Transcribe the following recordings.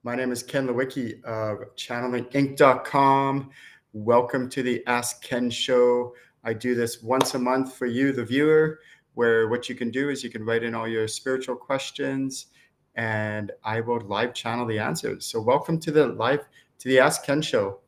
My name is Ken Lewicki of channelinginc.com. Welcome to the Ask Ken Show. I do this once a month for you, the viewer, where what you can do is you can write in all your spiritual questions and I will live channel the answers. So welcome to the Ask Ken Show.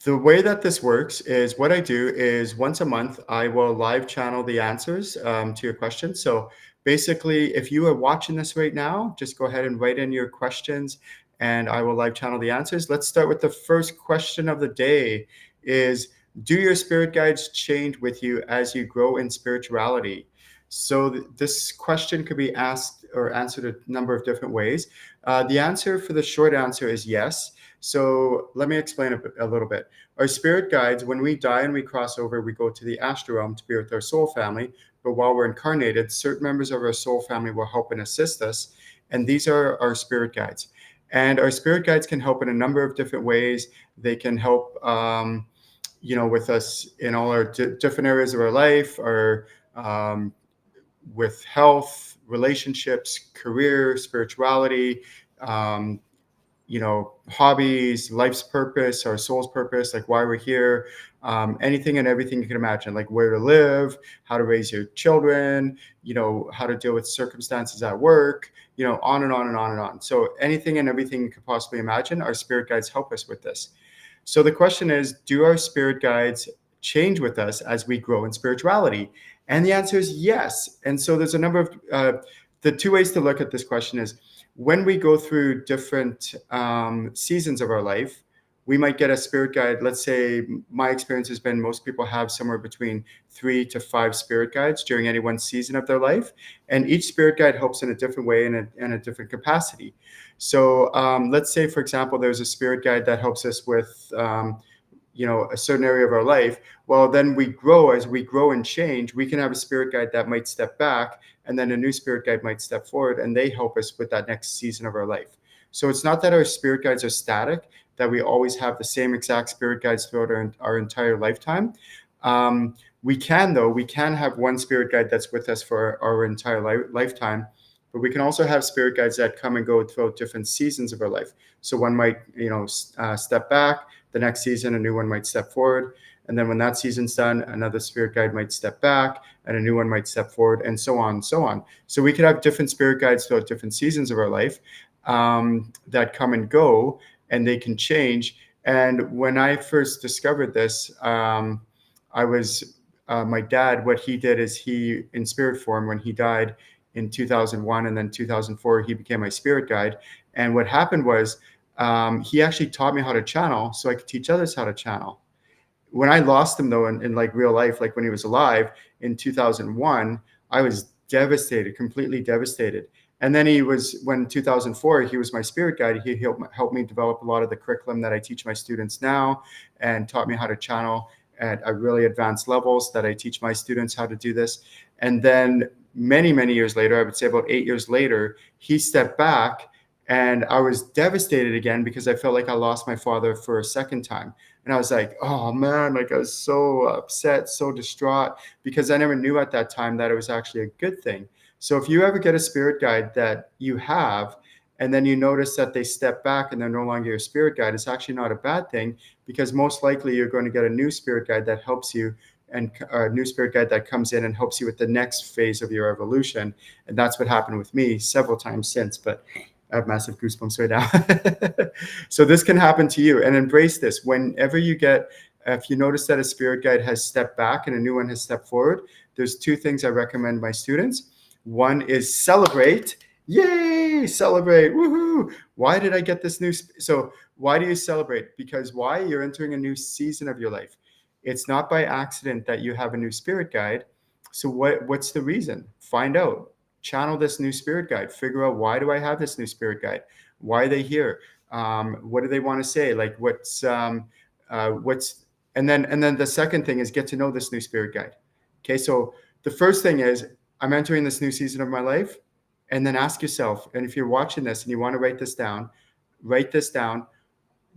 The way that this works is what I do is once a month, I will live channel the answers to your questions. So basically, if you are watching this right now, just go ahead and write in your questions and I will live channel the answers. Let's start with the first question of the day is, do your spirit guides change with you as you grow in spirituality? So this question could be asked or answered a number of different ways. The answer for the short answer is yes. So let me explain a little bit. Our spirit guides, when we die and we cross over, we go to the astral realm to be with our soul family. But while we're incarnated, certain members of our soul family will help and assist us. And these are our spirit guides. And our spirit guides can help in a number of different ways. They can help, with us in all our different areas of our life, or with health, relationships, career, spirituality, hobbies, life's purpose, our soul's purpose, like why we're here, anything and everything you can imagine, like where to live, how to raise your children, how to deal with circumstances at work, on and on and on and on. So anything and everything you could possibly imagine, our spirit guides help us with this. So the question is, do our spirit guides change with us as we grow in spirituality? And the answer is yes. And so there's a number of, the two ways to look at this question is, when we go through different seasons of our life, we might get a spirit guide. Let's say my experience has been most people have somewhere between 3 to 5 spirit guides during any one season of their life. And each spirit guide helps in a different way and in a different capacity. So let's say, for example, there's a spirit guide that helps us with a certain area of our life. Well, then as we grow and change, we can have a spirit guide that might step back, and then a new spirit guide might step forward, and they help us with that next season of our life. So it's not that our spirit guides are static, that we always have the same exact spirit guides throughout our entire lifetime. We can have one spirit guide that's with us for our entire lifetime, but we can also have spirit guides that come and go throughout different seasons of our life. So one might, step back. The next season, a new one might step forward. And then when that season's done, another spirit guide might step back and a new one might step forward, and so on and so on. So we could have different spirit guides throughout different seasons of our life that come and go, and they can change. And when I first discovered this, my dad, what he did is in spirit form, when he died in 2001 and then 2004, he became my spirit guide. And what happened was, he actually taught me how to channel so I could teach others how to channel. When I lost him, though, in like real life, like when he was alive in 2001, I was devastated, completely devastated. And then when 2004, he was my spirit guide. He helped me develop a lot of the curriculum that I teach my students now, and taught me how to channel at a really advanced levels that I teach my students how to do this. And then many, many years later, I would say about 8 years later, he stepped back. And I was devastated again because I felt like I lost my father for a second time. And I was like, oh man, like I was so upset, so distraught, because I never knew at that time that it was actually a good thing. So if you ever get a spirit guide that you have, and then you notice that they step back and they're no longer your spirit guide, it's actually not a bad thing, because most likely you're going to get a new spirit guide that helps you, and a new spirit guide that comes in and helps you with the next phase of your evolution. And that's what happened with me several times since. But I have massive goosebumps right now. So this can happen to you, and embrace this. Whenever if you notice that a spirit guide has stepped back and a new one has stepped forward, there's 2 things I recommend my students. One is celebrate. Yay, celebrate. Woohoo. Why did I get this new? So why do you celebrate? Because why? You're entering a new season of your life. It's not by accident that you have a new spirit guide. So what's the reason? Find out. Channel this new spirit guide. Figure out, why do I have this new spirit guide? Why are they here? What do they want to say? Like and then the second thing is get to know this new spirit guide. Okay, so the first thing is, I'm entering this new season of my life, and then ask yourself, and if you're watching this and you want to write this down,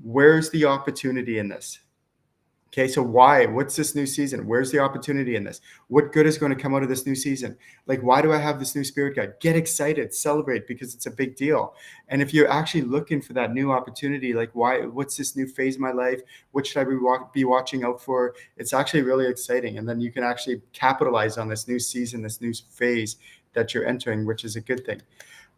where's the opportunity in this? Okay, so why? What's this new season? Where's the opportunity in this? What good is going to come out of this new season? Like, why do I have this new spirit guide? Get excited, celebrate, because it's a big deal. And if you're actually looking for that new opportunity, like, why? What's this new phase of my life? What should I be watching out for? It's actually really exciting, and then you can actually capitalize on this new season, this new phase that you're entering, which is a good thing.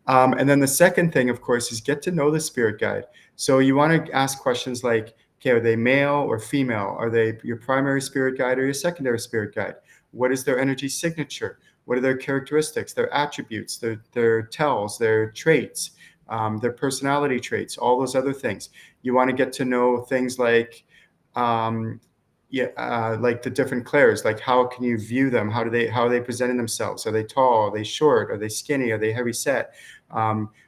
And then the second thing, of course, is get to know the spirit guide. So you want to ask questions like, okay, are they male or female? Are they your primary spirit guide or your secondary spirit guide? What is their energy signature? What are their characteristics, their attributes, their tells, their traits, their personality traits, all those other things. You want to get to know things um, like the different clairs, like how can you view them? How are they presenting themselves? Are they tall? Are they short? Are they skinny? Are they heavy set?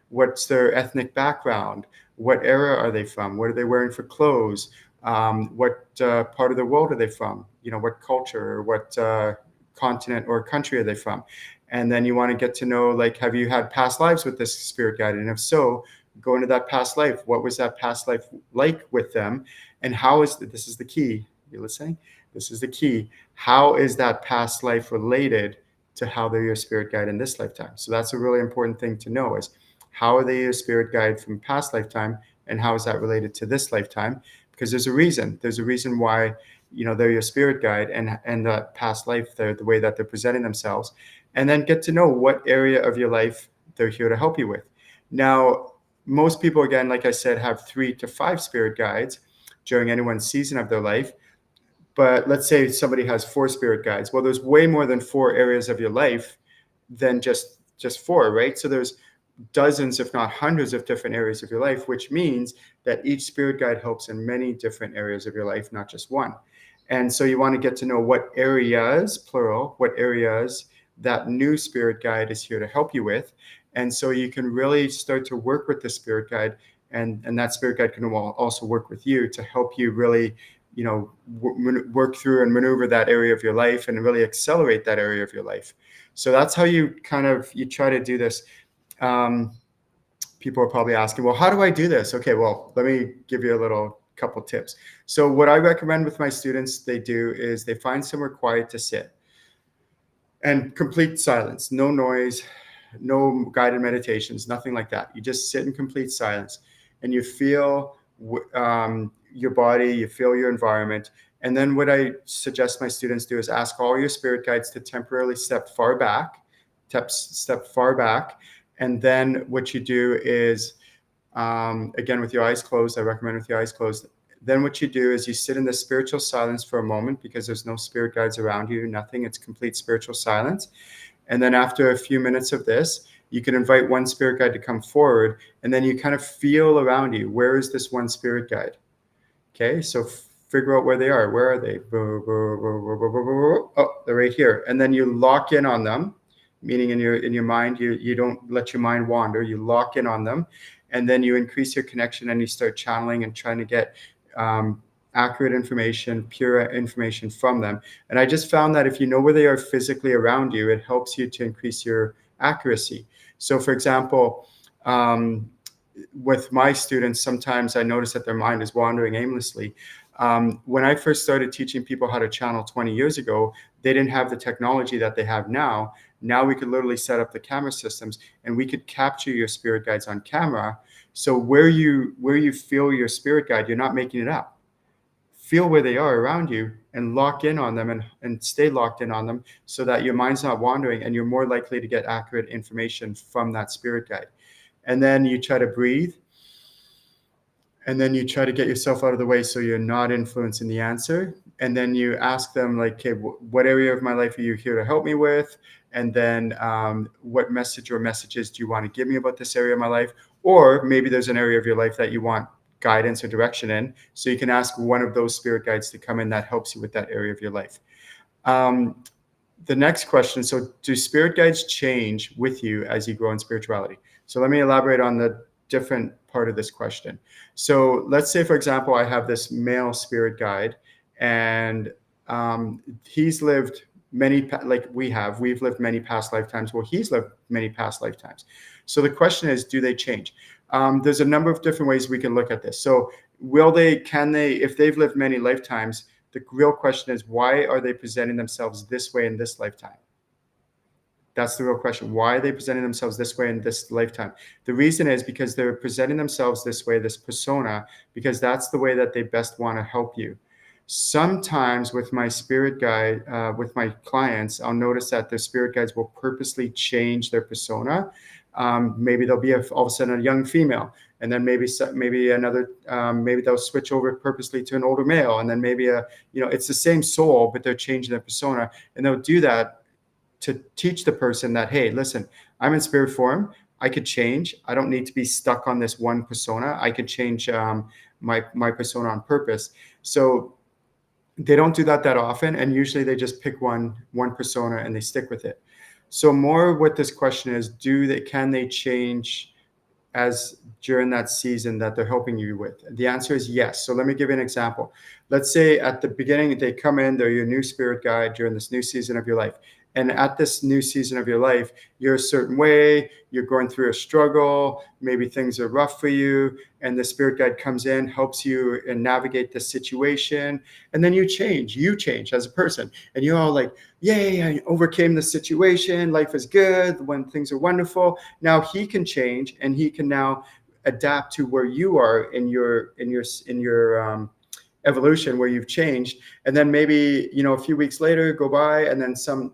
What's their ethnic background? What era are they from? What are they wearing for clothes? What part of the world are they from? What culture or what continent or country are they from? And then you want to get to know, like, have you had past lives with this spirit guide? And if so, go into that past life. What was that past life like with them? And this is the key. You listening? This is the key. How is that past life related to how they're your spirit guide in this lifetime? So that's a really important thing to know, is how are they your spirit guide from past lifetime, and how is that related to this lifetime? Because there's a reason. There's a reason why they're your spirit guide, and the past life, they're the way that they're presenting themselves. And then get to know what area of your life they're here to help you with. Now, most people, again, like I said, have 3 to 5 spirit guides during any one season of their life. But let's say somebody has 4 spirit guides. Well, there's way more than 4 areas of your life than just 4, right? So there's dozens, if not hundreds, of different areas of your life, which means that each spirit guide helps in many different areas of your life, not just one. And so you want to get to know what areas, plural, what areas that new spirit guide is here to help you with. And so you can really start to work with the spirit guide, and that spirit guide can also work with you to help you really work through and maneuver that area of your life and really accelerate that area of your life. So that's how you try to do this. People are probably asking, well, how do I do this? Okay, well, let me give you a little couple tips. So what I recommend with my students, they do is they find somewhere quiet to sit, and complete silence, no noise, no guided meditations, nothing like that. You just sit in complete silence, and you feel your body, you feel your environment. And then what I suggest my students do is ask all your spirit guides to temporarily step far back. And then what you do is, again, with your eyes closed, I recommend with your eyes closed. Then what you do is you sit in the spiritual silence for a moment, because there's no spirit guides around you, nothing. It's complete spiritual silence. And then after a few minutes of this, you can invite one spirit guide to come forward, and then you kind of feel around you. Where is this one spirit guide? Okay, so figure out where they are. Where are they? Oh, they're right here. And then you lock in on them, meaning in your mind, you don't let your mind wander. You lock in on them, and then you increase your connection, and you start channeling and trying to get accurate information, pure information from them. And I just found that if you know where they are physically around you, it helps you to increase your accuracy. So, for example, with my students, sometimes I notice that their mind is wandering aimlessly. When I first started teaching people how to channel 20 years ago, they didn't have the technology that they have now. Now we could literally set up the camera systems, and we could capture your spirit guides on camera. So where you feel your spirit guide, you're not making it up. Feel where they are around you and lock in on them, and stay locked in on them, so that your mind's not wandering, and you're more likely to get accurate information from that spirit guide. And then you try to breathe, and then you try to get yourself out of the way so you're not influencing the answer. And then you ask them, like, okay, what area of my life are you here to help me with? And then what message or messages do you want to give me about this area of my life? Or maybe there's an area of your life that you want guidance or direction in. So you can ask one of those spirit guides to come in that helps you with that area of your life. The next question, so do spirit guides change with you as you grow in spirituality? So let me elaborate on the different part of this question. So let's say, for example, I have this male spirit guide, and he's lived we've lived many past lifetimes. Well, he's lived many past lifetimes. So the question is, do they change? There's a number of different ways we can look at this. So if they've lived many lifetimes, The real question is, why are they presenting themselves this way in this lifetime? That's the real question. Why are they presenting themselves this way in this lifetime? The reason is because they're presenting themselves this way, this persona, because that's the way that they best want to help you. Sometimes with my spirit guide, with my clients, I'll notice that their spirit guides will purposely change their persona. Maybe they'll be all of a sudden a young female, and then maybe another, maybe they'll switch over purposely to an older male, and then maybe it's the same soul, but they're changing their persona, and they'll do that to teach the person that, hey, listen, I'm in spirit form. I could change. I don't need to be stuck on this one persona. I could change my persona on purpose. So they don't do that often, and usually they just pick one persona and they stick with it. So more what this question is, can they change as during that season that they're helping you with? The answer is yes. So let me give you an example. Let's say at the beginning they come in, they're your new spirit guide during this new season of your life. And at this new season of your life, you're a certain way, you're going through a struggle, maybe things are rough for you, and the spirit guide comes in, helps you and navigate the situation, and then you change as a person. And you're all like, yay, I overcame the situation, life is good, when things are wonderful. Now he can change, and he can now adapt to where you are in your evolution, where you've changed. And then maybe a few weeks later go by, and then some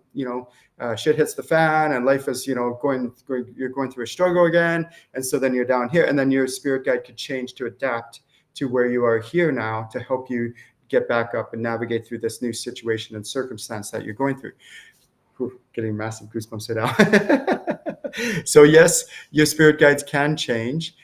shit hits the fan, and life is you're going through a struggle again, and so then you're down here, and then your spirit guide could change to adapt to where you are here now, to help you get back up and navigate through this new situation and circumstance that you're going through. Whew, getting massive goosebumps right now. So yes, your spirit guides can change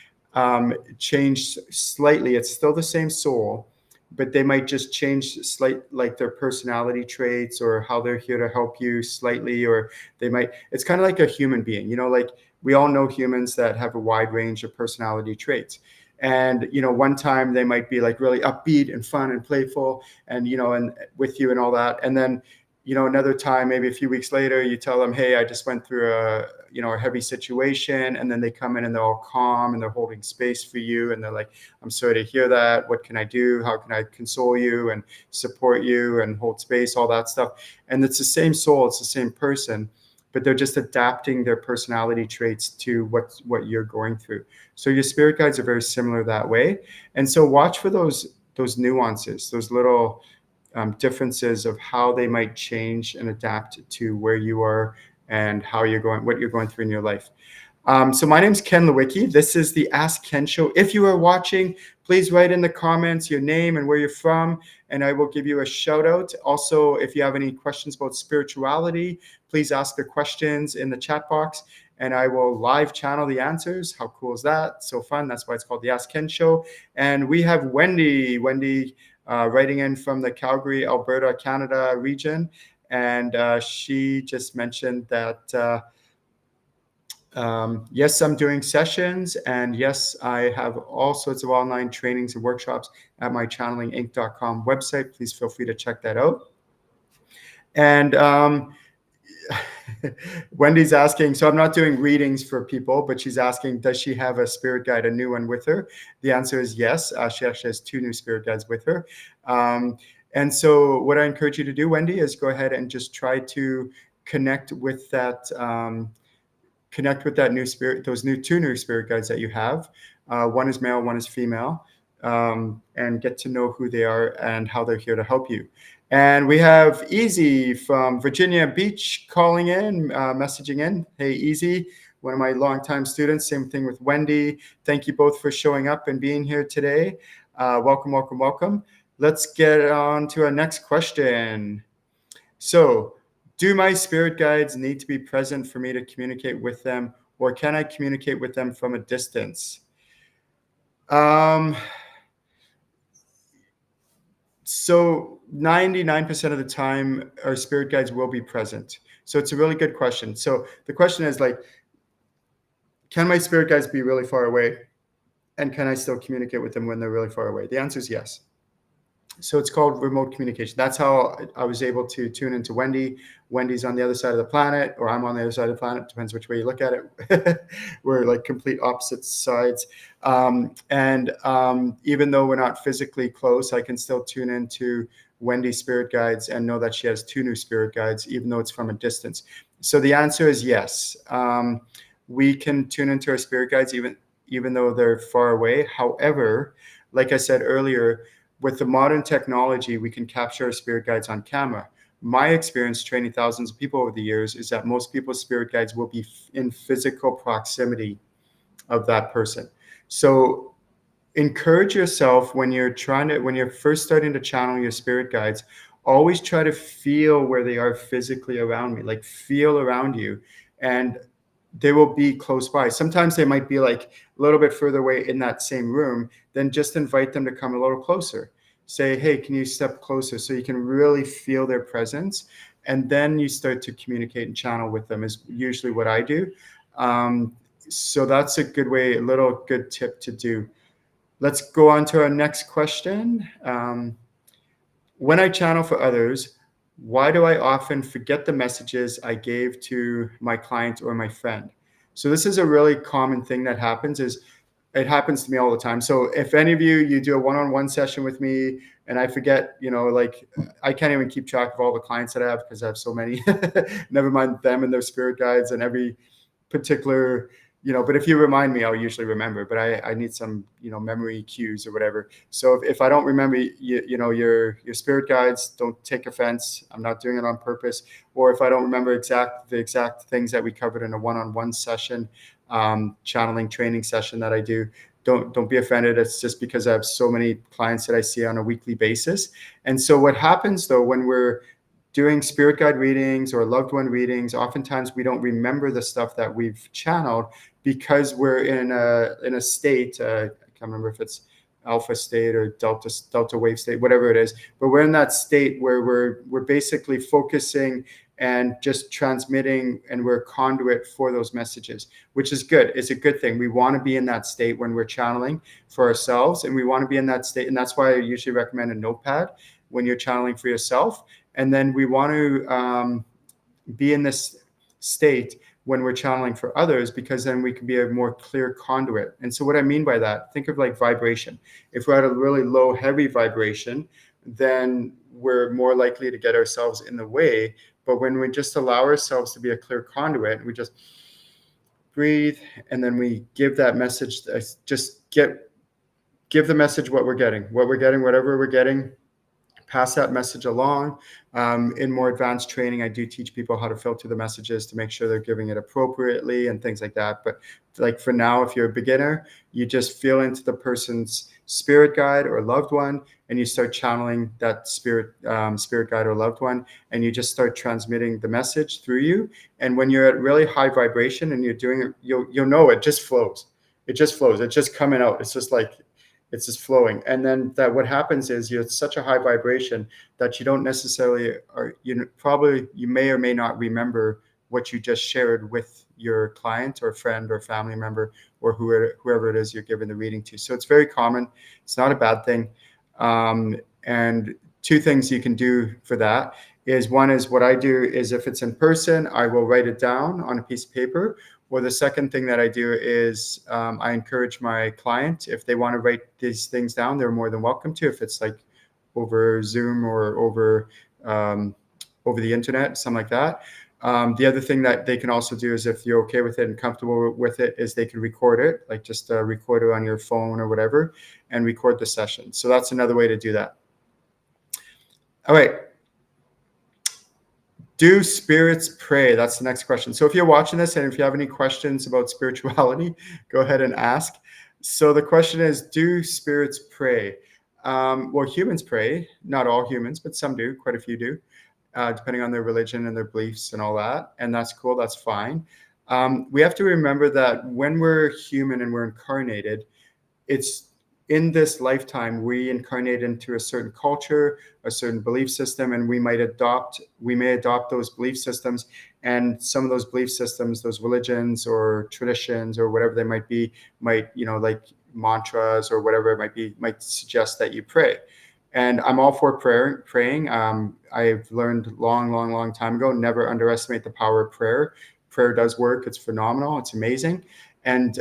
slightly. It's still the same soul, but they might just change like their personality traits, or how they're here to help you slightly, or it's kind of like a human being, like we all know humans that have a wide range of personality traits. And, one time they might be like really upbeat and fun and playful and, and with you and all that. And then, another time, maybe a few weeks later, you tell them, hey, I just went through a heavy situation. And then they come in and they're all calm and they're holding space for you. And they're like, I'm sorry to hear that. What can I do? How can I console you and support you and hold space, all that stuff. And it's the same soul, it's the same person, but they're just adapting their personality traits to what you're going through. So your spirit guides are very similar that way. And so watch for those nuances, those little differences of how they might change and adapt to where you are and what you're going through in your life. So my name's Ken Lewicki. This is the Ask Ken Show. If you are watching, please write in the comments your name and where you're from, and I will give you a shout out. Also, if you have any questions about spirituality, please ask the questions in the chat box, and I will live channel the answers. How cool is that? So fun. That's why it's called the Ask Ken Show. And we have Wendy writing in from the Calgary, Alberta, Canada region. And she just mentioned that, yes, I'm doing sessions. And yes, I have all sorts of online trainings and workshops at my channelinginc.com website. Please feel free to check that out. And Wendy's asking, so I'm not doing readings for people, but she's asking, does she have a spirit guide, a new one with her? The answer is yes. She actually has 2 new spirit guides with her. And so what I encourage you to do, Wendy, is go ahead and just try to connect with that new spirit, those 2 new spirit guides that you have. One is male, one is female, and get to know who they are and how they're here to help you. And we have Easy from Virginia Beach calling in, messaging in. Hey, Easy, one of my longtime students. Same thing with Wendy. Thank you both for showing up and being here today. Welcome, welcome, welcome. Let's get on to our next question. So, do my spirit guides need to be present for me to communicate with them, or can I communicate with them from a distance? So 99% of the time, our spirit guides will be present. So it's a really good question. So the question is like, can my spirit guides be really far away? And can I still communicate with them when they're really far away? The answer is yes. So it's called remote communication. That's how I was able to tune into Wendy. Wendy's on the other side of the planet, or I'm on the other side of the planet. Depends which way you look at it. We're like complete opposite sides. And even though we're not physically close, I can still tune into Wendy's spirit guides and know that she has 2 new spirit guides, even though it's from a distance? So the answer is yes. We can tune into our spirit guides even though they're far away. However, like I said earlier, with the modern technology, we can capture our spirit guides on camera. My experience training thousands of people over the years is that most people's spirit guides will be in physical proximity of that person. So encourage yourself when you're first starting to channel your spirit guides, always try to feel where they are physically around me, like feel around you, and they will be close by. Sometimes they might be like a little bit further away in that same room. Then just invite them to come a little closer. Say, hey, can you step closer, so you can really feel their presence, and then you start to communicate and channel with them is usually what I do. So that's a good way, a little good tip to do. Let's go on to our next question. When I channel for others, why do I often forget the messages I gave to my client or my friend? So this is a really common thing that happens. It happens to me all the time. So if any of you do a one-on-one session with me and I forget, like I can't even keep track of all the clients that I have because I have so many, never mind them and their spirit guides and every particular, but if you remind me, I'll usually remember, but I need some, memory cues or whatever. So if I don't remember, your spirit guides, don't take offense. I'm not doing it on purpose. Or if I don't remember the exact things that we covered in a one-on-one session, channeling training session that I do, don't be offended. It's just because I have so many clients that I see on a weekly basis. And so what happens though, when we're doing spirit guide readings or loved one readings, oftentimes we don't remember the stuff that we've channeled because we're in a state. I can't remember if it's alpha state or delta wave state, whatever it is. But we're in that state where we're basically focusing and just transmitting, and we're a conduit for those messages, which is good. It's a good thing. We want to be in that state when we're channeling for ourselves, and we want to be in that state. And that's why I usually recommend a notepad when you're channeling for yourself. And then we want to be in this state when we're channeling for others, because then we can be a more clear conduit. And so what I mean by that, think of like vibration. If we're at a really low, heavy vibration, then we're more likely to get ourselves in the way. But when we just allow ourselves to be a clear conduit, we just breathe, and then we give that message, just give the message what we're getting, whatever we're getting, pass that message along. In more advanced training, I do teach people how to filter the messages to make sure they're giving it appropriately and things like that. But like for now, if you're a beginner, you just feel into the person's spirit guide or loved one, and you start channeling that spirit guide or loved one, and you just start transmitting the message through you. And when you're at really high vibration and you're doing it, you'll know it just flows. It just flows. It's just coming out. It's just flowing. And then what happens is you're at such a high vibration that you don't necessarily, or you may or may not remember what you just shared with your client or friend or family member or whoever it is you're giving the reading to. So it's very common. It's not a bad thing. And 2 things you can do for that is, one is what I do is, if it's in person, I will write it down on a piece of paper. Or the second thing that I do is I encourage my client, if they want to write these things down, they're more than welcome to, if it's like over Zoom or over the internet, something like that. The other thing that they can also do is, if you're okay with it and comfortable with it, is they can record it, like just record it on your phone or whatever, and record the session. So that's another way to do that. All right. Do spirits pray? That's the next question. So if you're watching this and if you have any questions about spirituality, go ahead and ask. So the question is, do spirits pray? Well, humans pray. Not all humans, but some do. Quite a few do, depending on their religion and their beliefs and all that. And that's cool. That's fine. We have to remember that when we're human and we're incarnated, it's in this lifetime, we incarnate into a certain culture, a certain belief system, and we may adopt those belief systems. And some of those belief systems, those religions or traditions or whatever they might be, like mantras or whatever it might be, might suggest that you pray. And I'm all for praying. I've learned long time ago, never underestimate the power of prayer. Prayer does work. It's phenomenal. It's amazing. And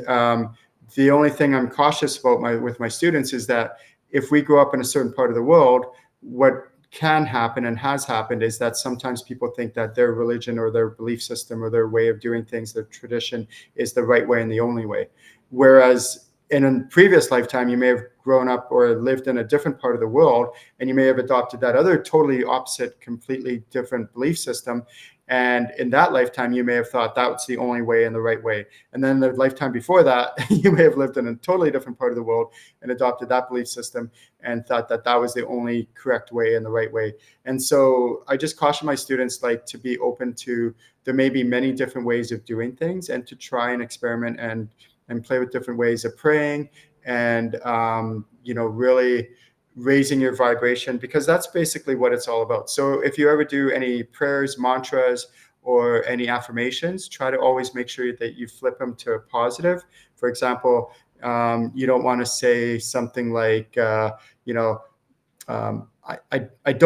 the only thing I'm cautious about with my students is that if we grow up in a certain part of the world, what can happen and has happened is that sometimes people think that their religion or their belief system or their way of doing things, their tradition, is the right way and the only way. Whereas in a previous lifetime, you may have grown up or lived in a different part of the world, and you may have adopted that other totally opposite, completely different belief system. And in that lifetime, you may have thought that was the only way and the right way. And then the lifetime before that, you may have lived in a totally different part of the world and adopted that belief system and thought that that was the only correct way and the right way. And so I just caution my students, like, to be open to, there may be many different ways of doing things, and to try and experiment and play with different ways of praying, and really raising your vibration, because that's basically what it's all about. So if you ever do any prayers, mantras, or any affirmations, try to always make sure that you flip them to a positive. For example, you don't want to say something like, I don't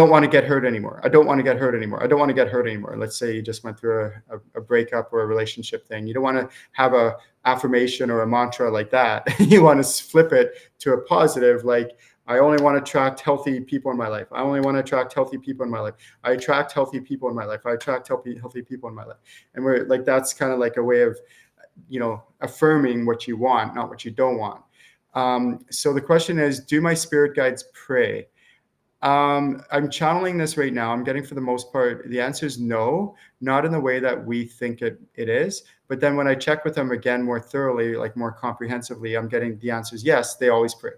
want to get hurt anymore. I don't want to get hurt anymore. I don't want to get hurt anymore. Let's say you just went through a breakup or a relationship thing. You don't want to have a affirmation or a mantra like that. You want to flip it to a positive, like, I only want to attract healthy people in my life. I only want to attract healthy people in my life. I attract healthy people in my life. I attract healthy people in my life. And we're like, that's kind of like a way of, affirming what you want, not what you don't want. So the question is, do my spirit guides pray? I'm channeling this right now. I'm getting, for the most part, the answer is no, not in the way that we think it is. But then when I check with them again more thoroughly, like more comprehensively, I'm getting the answer is yes, they always pray.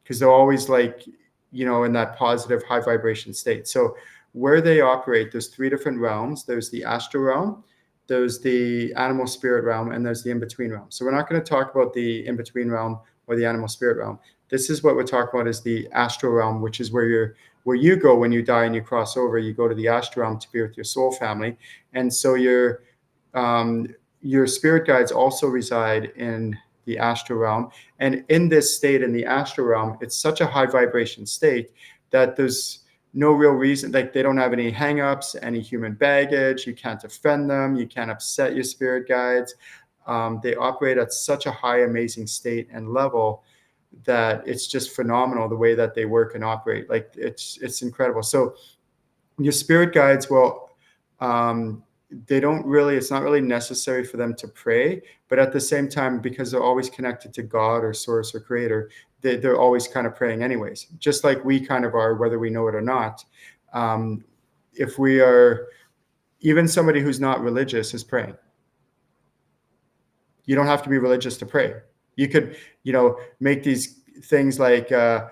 Because they're always like, in that positive high vibration state. So where they operate, there's three different realms. There's the astral realm, there's the animal spirit realm, and there's the in-between realm. So we're not going to talk about the in-between realm or the animal spirit realm. This is what we're talking about, is the astral realm, which is where you go when you die and you cross over. You go to the astral realm to be with your soul family. And so your spirit guides also reside in the astral realm. And in this state, in the astral realm, it's such a high vibration state that there's no real reason, like, they don't have any hangups, any human baggage. You can't offend them. You can't upset your spirit guides. They operate at such a high, amazing state and level that it's just phenomenal the way that they work and operate. Like, it's incredible. So your spirit guides will, it's not really necessary for them to pray, but at the same time, because they're always connected to God or source or creator, they're always kind of praying anyways, just like we kind of are, whether we know it or not. If we are, even somebody who's not religious is praying. You don't have to be religious to pray. You could, make these things like, oh,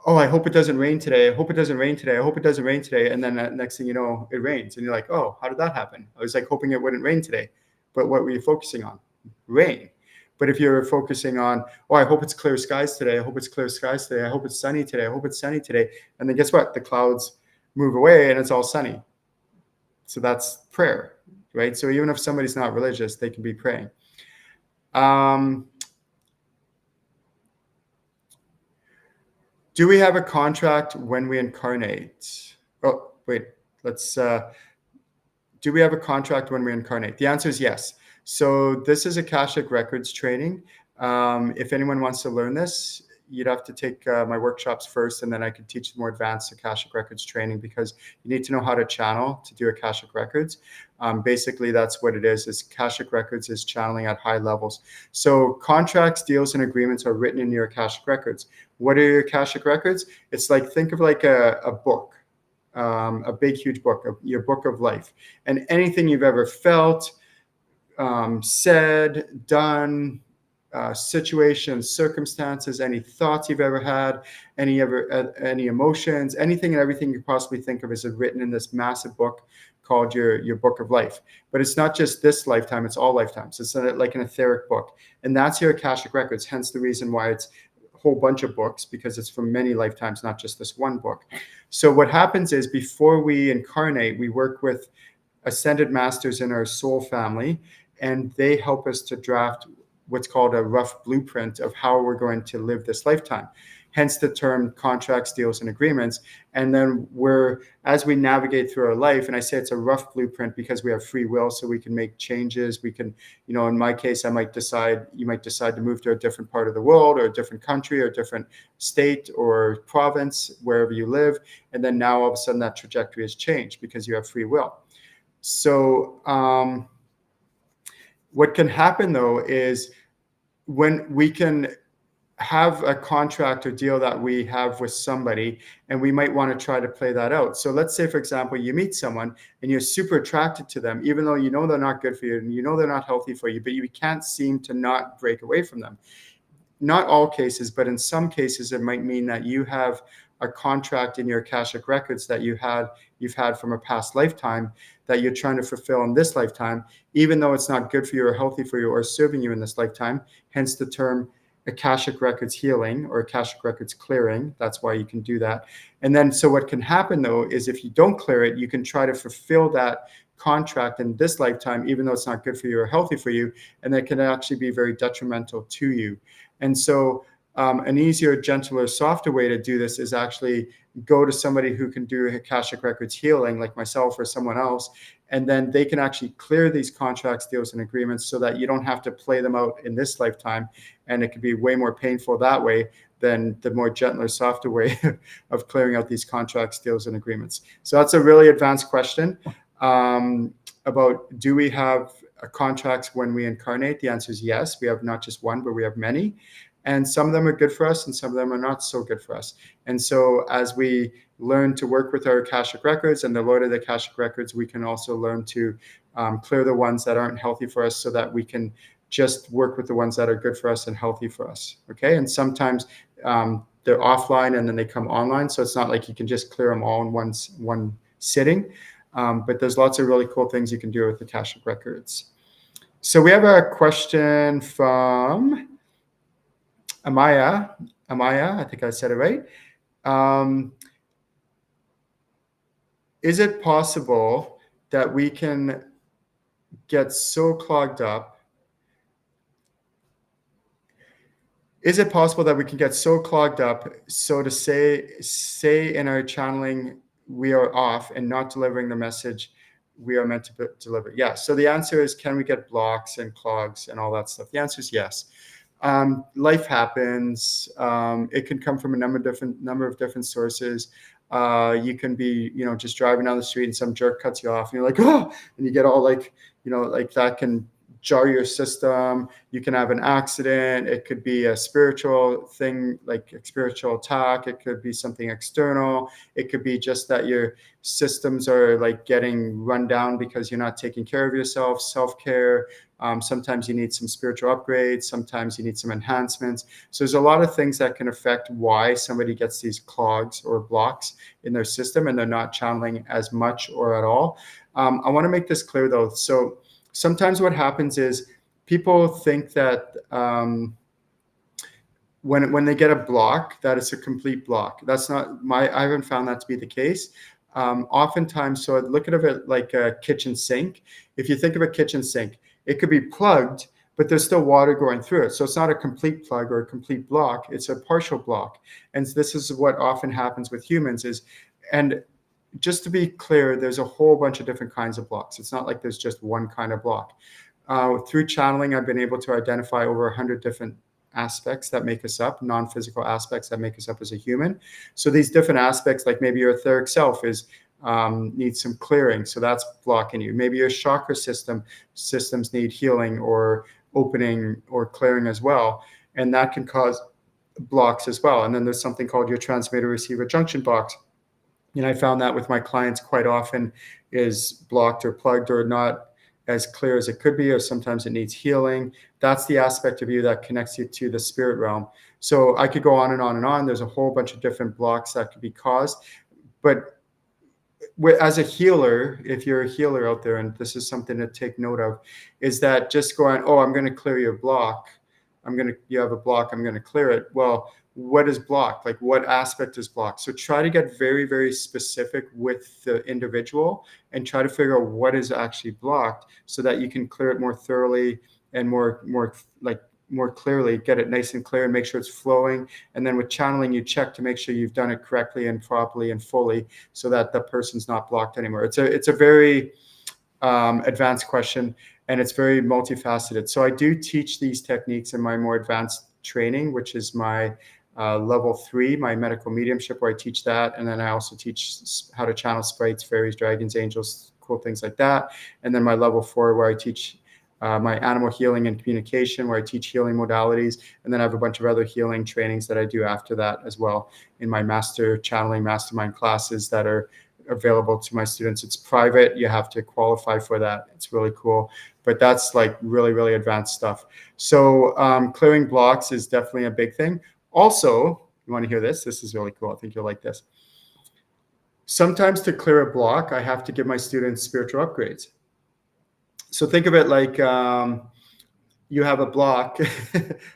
I hope it doesn't rain today. I hope it doesn't rain today. I hope it doesn't rain today. And then next thing you know, it rains. And you're like, oh, how did that happen? I was like hoping it wouldn't rain today. But what were you focusing on? Rain. But if you're focusing on, oh, I hope it's clear skies today. I hope it's clear skies today. I hope it's sunny today. I hope it's sunny today. And then guess what? The clouds move away and it's all sunny. So that's prayer, right? So even if somebody's not religious, they can be praying. Do we have a contract when we incarnate? Oh, wait, do we have a contract when we incarnate? The answer is yes. So this is Akashic Records training. If anyone wants to learn this, you'd have to take my workshops first, and then I could teach more advanced Akashic Records training, because you need to know how to channel to do Akashic Records. Basically, that's what it is Akashic Records is channeling at high levels. So contracts, deals, and agreements are written in your Akashic Records. What are your Akashic Records? It's like, think of like a book, a big, huge book, your book of life. And anything you've ever felt, said, done, situations, circumstances, any thoughts you've ever had, any emotions, anything and everything you possibly think of is written in this massive book called your book of life. But it's not just this lifetime, it's all lifetimes. It's like an etheric book. And that's your Akashic Records, hence the reason why it's a whole bunch of books, because it's from many lifetimes, not just this one book. So what happens is, before we incarnate, we work with ascended masters in our soul family, and they help us to draft what's called a rough blueprint of how we're going to live this lifetime. hence the term contracts, deals, and agreements. And then as we navigate through our life, and I say it's a rough blueprint because we have free will, so we can make changes. We can, in my case, you might decide to move to a different part of the world, or a different country, or a different state or province, wherever you live. And then now all of a sudden that trajectory has changed because you have free will. So what can happen though is when we can have a contract or deal that we have with somebody, and we might want to try to play that out. So let's say, for example, you meet someone and you're super attracted to them, even though they're not good for you and they're not healthy for you, but you can't seem to not break away from them. Not all cases, but in some cases, it might mean that you have a contract in your Akashic records that you've had from a past lifetime that you're trying to fulfill in this lifetime, even though it's not good for you or healthy for you or serving you in this lifetime. Hence the term Akashic records healing or Akashic records clearing. That's why you can do that. And then, so what can happen though is if you don't clear it, you can try to fulfill that contract in this lifetime, even though it's not good for you or healthy for you, and that can actually be very detrimental to you. And so an easier, gentler, softer way to do this is actually go to somebody who can do Akashic records healing, like myself or someone else, and then they can actually clear these contracts, deals, and agreements so that you don't have to play them out in this lifetime. And it can be way more painful that way than the more gentler, softer way of clearing out these contracts, deals, and agreements. So that's a really advanced question about, do we have contracts when we incarnate? The answer is yes. We have not just one, but we have many. And some of them are good for us, and some of them are not so good for us. And so as we learn to work with our Akashic records and the Lord of the Akashic records, we can also learn to clear the ones that aren't healthy for us so that we can just work with the ones that are good for us and healthy for us. Okay. And sometimes they're offline and then they come online. So it's not like you can just clear them all in one sitting. But there's lots of really cool things you can do with the Akashic records. So we have a question from Amaya, I think I said it right. Is it possible that we can get so clogged up? Is it possible that we can get so clogged up, so to say in our channeling, we are off and not delivering the message we are meant to deliver? Yeah. So the answer is, can we get blocks and clogs and all that stuff? The answer is yes. Life happens. It can come from a number of different sources. You can be, just driving down the street and some jerk cuts you off and you're like, oh, and you get all like that can jar your system. You can have an accident. It could be a spiritual thing, like a spiritual attack. It could be something external. It could be just that your systems are like getting run down because you're not taking care of yourself, self-care. Sometimes you need some spiritual upgrades. Sometimes you need some enhancements. So there's a lot of things that can affect why somebody gets these clogs or blocks in their system and they're not channeling as much or at all. I want to make this clear though. So sometimes what happens is people think that when they get a block, that it's a complete block. That's not I haven't found that to be the case. Oftentimes, so look at it like a kitchen sink. If you think of a kitchen sink, it could be plugged, but there's still water going through it. So it's not a complete plug or a complete block. It's a partial block. And this is what often happens with humans and just to be clear, there's a whole bunch of different kinds of blocks. It's not like there's just one kind of block. Through channeling, I've been able to identify over 100 different aspects that make us up, non-physical aspects that make us up as a human. So these different aspects, like maybe your etheric self needs some clearing, so that's blocking you. Maybe your chakra systems need healing or opening or clearing as well, and that can cause blocks as well. And then there's something called your transmitter receiver junction box. And I found that with my clients quite often is blocked or plugged or not as clear as it could be, or sometimes it needs healing. That's the aspect of you that connects you to the spirit realm. So I could go on and on and on. There's a whole bunch of different blocks that could be caused. But as a healer, if you're a healer out there, and this is something to take note of, is that just going, oh, I'm going to clear your block. You have a block, I'm going to clear it. Well, what is blocked? Like what aspect is blocked? So try to get very, very specific with the individual and try to figure out what is actually blocked so that you can clear it more thoroughly and more like more clearly, get it nice and clear and make sure it's flowing. And then with channeling, you check to make sure you've done it correctly and properly and fully so that the person's not blocked anymore. It's a very advanced question, and it's very multifaceted. So I do teach these techniques in my more advanced training, which is my level 3, my medical mediumship, where I teach that. And then I also teach how to channel sprites, fairies, dragons, angels, cool things like that. And then my level 4, where I teach my animal healing and communication, where I teach healing modalities. And then I have a bunch of other healing trainings that I do after that as well in my master channeling mastermind classes that are available to my students. It's private. You have to qualify for that. It's really cool. But that's like really, really advanced stuff. So clearing blocks is definitely a big thing. Also, you want to hear this? This is really cool. I think you'll like this. Sometimes to clear a block, I have to give my students spiritual upgrades. So think of it like you have a block.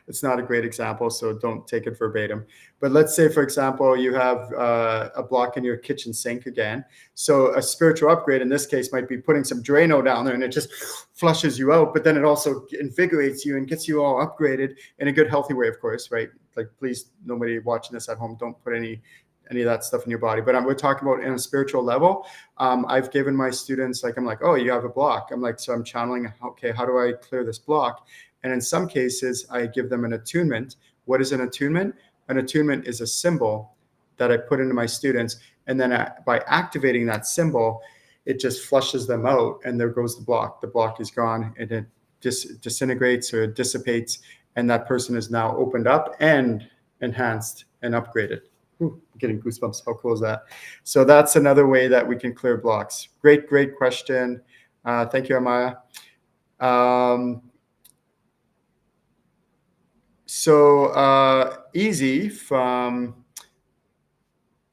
It's not a great example, so don't take it verbatim. But let's say, for example, you have a block in your kitchen sink again. So a spiritual upgrade in this case might be putting some Drano down there, and it just flushes you out. But then it also invigorates you and gets you all upgraded in a good, healthy way, of course, right? Like, please, nobody watching this at home, don't put any of that stuff in your body. But we're talking about in a spiritual level. I've given my students, like, I'm like, oh, you have a block. I'm like, so I'm channeling, okay, how do I clear this block? And in some cases, I give them an attunement. What is an attunement? An attunement is a symbol that I put into my students. And then by activating that symbol, it just flushes them out, and there goes the block. The block is gone, and it disintegrates or dissipates. And that person is now opened up and enhanced and upgraded. Ooh, I'm getting goosebumps. How cool is that? So that's another way that we can clear blocks. Great, great question. Thank you, Amaya.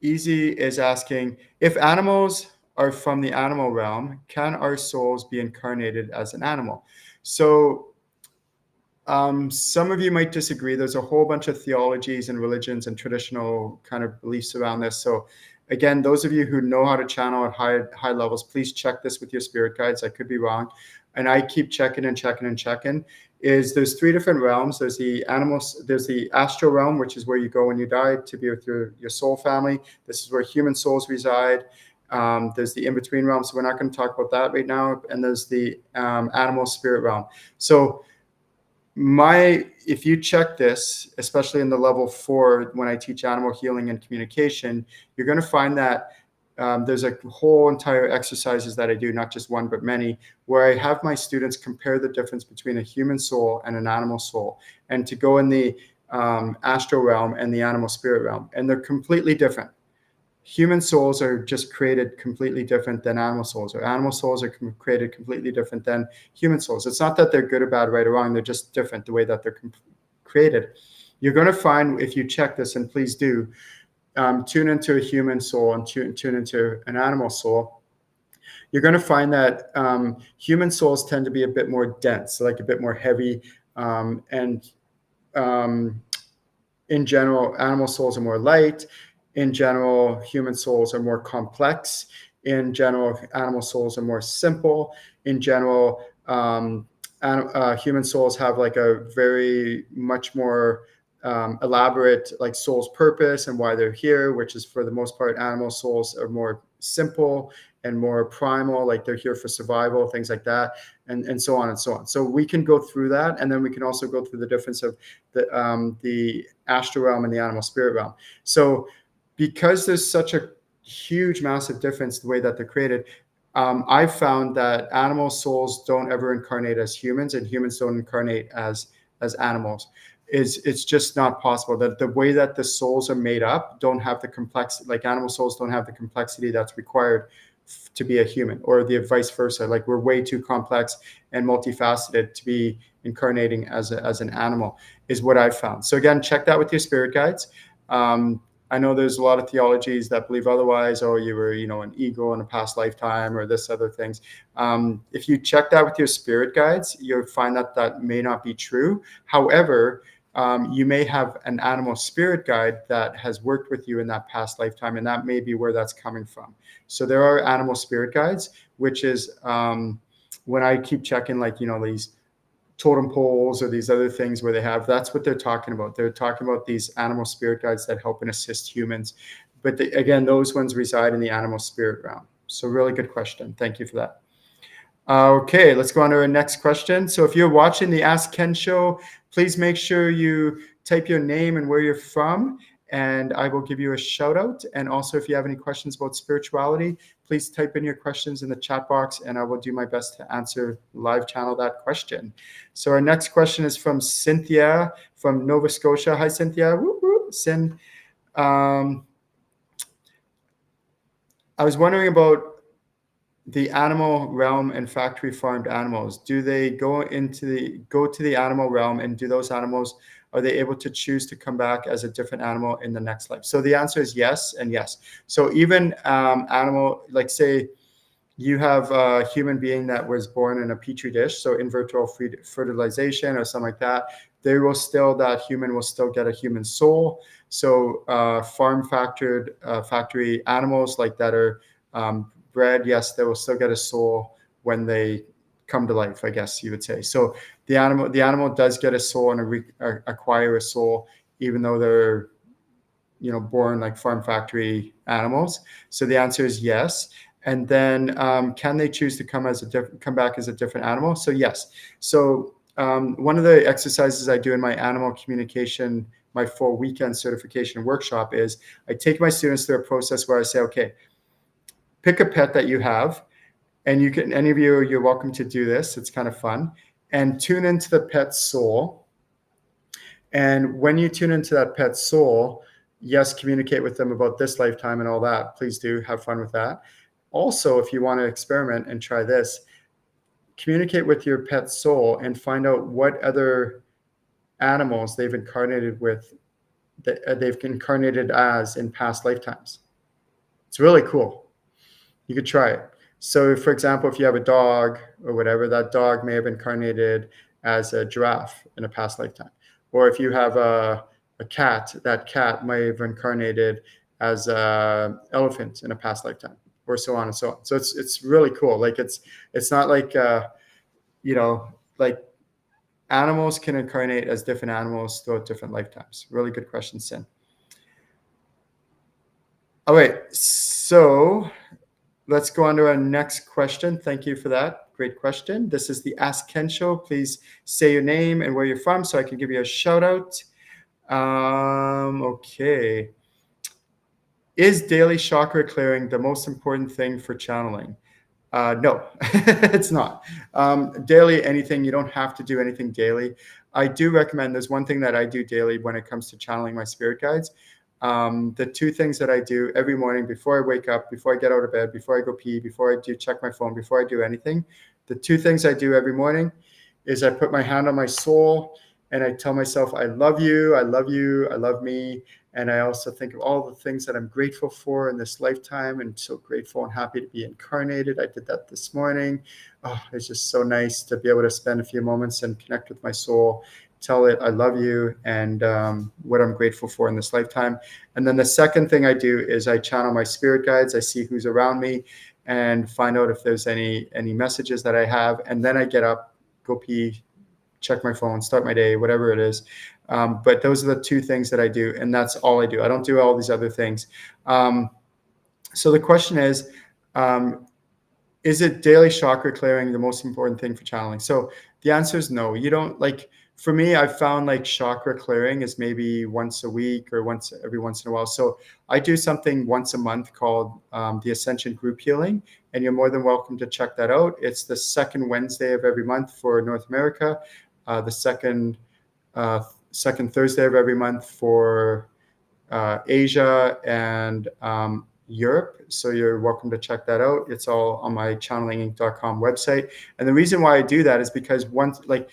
Easy is asking, if animals are from the animal realm, can our souls be incarnated as an animal? So some of you might disagree. There's a whole bunch of theologies and religions and traditional kind of beliefs around this. So again, those of you who know how to channel at high levels, please check this with your spirit guides. I could be wrong. And I keep checking and checking and checking. There's 3 different realms. There's the animals, there's the astral realm, which is where you go when you die to be with your soul family. This is where human souls reside. There's the in-between realm. So we're not going to talk about that right now. And there's the animal spirit realm. So if you check this, especially in the level 4, when I teach animal healing and communication, you're going to find that there's a whole entire exercises that I do, not just one, but many, where I have my students compare the difference between a human soul and an animal soul, and to go in the astral realm and the animal spirit realm. And they're completely different. Human souls are just created completely different than animal souls, or animal souls are created completely different than human souls. It's not that they're good or bad, right or wrong. They're just different the way that they're created. You're going to find, if you check this, and please do, tune into a human soul and tune into an animal soul, you're going to find that human souls tend to be a bit more dense, like a bit more heavy. In general, animal souls are more light. In general, human souls are more complex. In general, animal souls are more simple. In general, human souls have like a very much more elaborate like soul's purpose and why they're here, which is, for the most part, animal souls are more simple and more primal, like they're here for survival, things like that, and so on and so on. So we can go through that, and then we can also go through the difference of the astral realm and the animal spirit realm. So because there's such a huge, massive difference the way that they're created, I've found that animal souls don't ever incarnate as humans, and humans don't incarnate as animals. It's just not possible. That the way that the souls are made up don't have the complexity, like animal souls don't have the complexity that's required to be a human, or the vice versa. Like, we're way too complex and multifaceted to be incarnating as an animal, is what I've found. So again, check that with your spirit guides. I know there's a lot of theologies that believe otherwise. Oh, you were, an eagle in a past lifetime, or this other things. If you check that with your spirit guides, you'll find that may not be true. However, you may have an animal spirit guide that has worked with you in that past lifetime, and that may be where that's coming from. So there are animal spirit guides, which is when I keep checking, like, these totem poles or these other things where they have, that's what they're talking about. They're talking about these animal spirit guides that help and assist humans. But again, those ones reside in the animal spirit realm. So really good question. Thank you for that. Okay, let's go on to our next question. So if you're watching the Ask Ken show, please make sure you type your name and where you're from, and I will give you a shout out. And also, if you have any questions about spirituality, please type in your questions in the chat box, and I will do my best to answer live channel that question. So our next question is from Cynthia from Nova Scotia. Hi, Cynthia. Woo, woo. Cyn. I was wondering about the animal realm and factory farmed animals. Do they go to the animal realm, and do those animals, are they able to choose to come back as a different animal in the next life? So the answer is yes and yes. So even animal, like say you have a human being that was born in a petri dish, so in vitro fertilization or something like that, that human will still get a human soul. So farm factory animals like that are bred, yes, they will still get a soul when they come to life, I guess you would say. So the animal does get a soul and acquire a soul, even though they're born like farm factory animals. So the answer is yes. And then can they choose to come back as a different animal? So yes. So one of the exercises I do in my animal communication, my full weekend certification workshop, is I take my students through a process where I say, okay, pick a pet that you have, and any of you, you're welcome to do this. It's kind of fun. And tune into the pet's soul. And when you tune into that pet's soul, yes, communicate with them about this lifetime and all that. Please do have fun with that. Also, if you want to experiment and try this, communicate with your pet's soul and find out what other animals they've incarnated as in past lifetimes. It's really cool. You could try it. So, for example, if you have a dog or whatever, that dog may have incarnated as a giraffe in a past lifetime. Or if you have a cat, that cat might have incarnated as an elephant in a past lifetime, or so on and so on. So it's really cool. Like it's not like like animals can incarnate as different animals throughout different lifetimes. Really good question, Sin. All right, so let's go on to our next question. Thank you for that. Great question. This is the Ask Ken show. Please say your name and where you're from so I can give you a shout out. Okay. Is daily chakra clearing the most important thing for channeling? No, it's not. Daily, anything, you don't have to do anything daily. I do recommend, there's one thing that I do daily when it comes to channeling my spirit guides. The two things that I do every morning before I wake up, before I get out of bed, before I go pee, before I do check my phone, before I do anything, the two things I do every morning is I put my hand on my soul and I tell myself, I love you, I love you, I love me. And I also think of all the things that I'm grateful for in this lifetime, and so grateful and happy to be incarnated. I did that this morning. Oh, it's just so nice to be able to spend a few moments and connect with my soul, tell it I love you and what I'm grateful for in this lifetime. And then the second thing I do is I channel my spirit guides. I see who's around me and find out if there's any messages that I have. And then I get up, go pee, check my phone, start my day, whatever it is. But those are the two things that I do, and that's all I do. I don't do all these other things. So the question is it daily chakra clearing the most important thing for channeling? So the answer is no. You don't, like, for me, I've found like chakra clearing is maybe once a week or every once in a while. So I do something once a month called the Ascension Group Healing, and you're more than welcome to check that out. It's the second Wednesday of every month for North America, the second Thursday of every month for Asia and Europe. So you're welcome to check that out. It's all on my channelinginc.com website. And the reason why I do that is because once, like,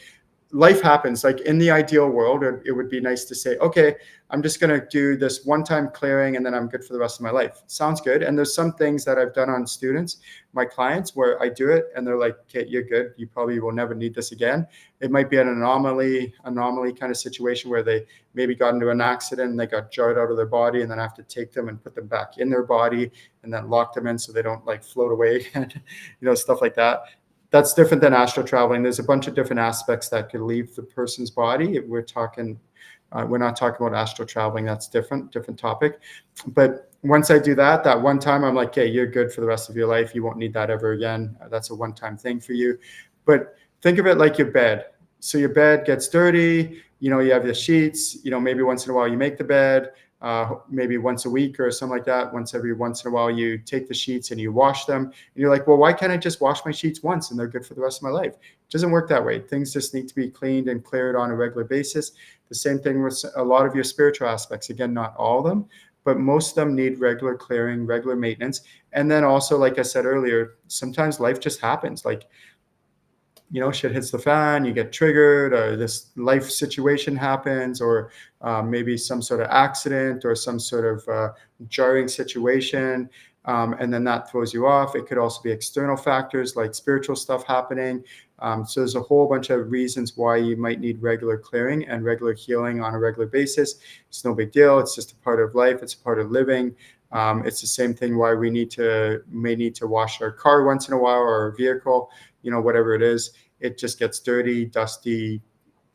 life happens. Like in the ideal world, it would be nice to say, okay, I'm just going to do this one-time clearing and then I'm good for the rest of my life. Sounds good. And there's some things that I've done on students, my clients, where I do it and they're like, okay, you're good. You probably will never need this again. It might be an anomaly kind of situation where they maybe got into an accident and they got jarred out of their body, and then I have to take them and put them back in their body and then lock them in so they don't like float away and stuff like that. That's different than astral traveling. There's a bunch of different aspects that could leave the person's body. We're not talking about astral traveling. That's different topic. But once I do that, that one time, I'm like, okay, you're good for the rest of your life. You won't need that ever again. That's a one-time thing for you. But think of it like your bed. So your bed gets dirty. You have the sheets. Maybe once in a while you make the bed. Maybe once a week or something like that. Every once in a while, you take the sheets and you wash them. And you're like, well, why can't I just wash my sheets once and they're good for the rest of my life? It doesn't work that way. Things just need to be cleaned and cleared on a regular basis. The same thing with a lot of your spiritual aspects. Again, not all of them, but most of them need regular clearing, regular maintenance. And then also, like I said earlier, sometimes life just happens. Like, shit hits the fan, you get triggered, or this life situation happens, or maybe some sort of accident or some sort of jarring situation. And then that throws you off. It could also be external factors like spiritual stuff happening. So there's a whole bunch of reasons why you might need regular clearing and regular healing on a regular basis. It's no big deal. It's just a part of life. It's a part of living. It's the same thing why we may need to wash our car once in a while, or our vehicle, whatever it is. It just gets dirty, dusty,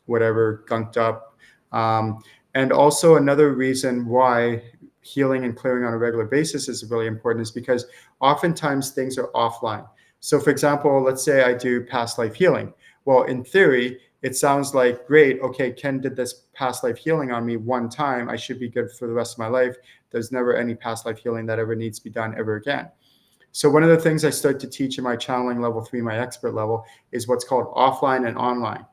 whatever, gunked up. And also another reason why healing and clearing on a regular basis is really important is because oftentimes things are offline. So for example, let's say I do past life healing. Well, in theory, it sounds like, great, okay, Ken did this past life healing on me one time. I should be good for the rest of my life. There's never any past life healing that ever needs to be done ever again. So one of the things I start to teach in my channeling level 3, my expert level, is what's called offline and online.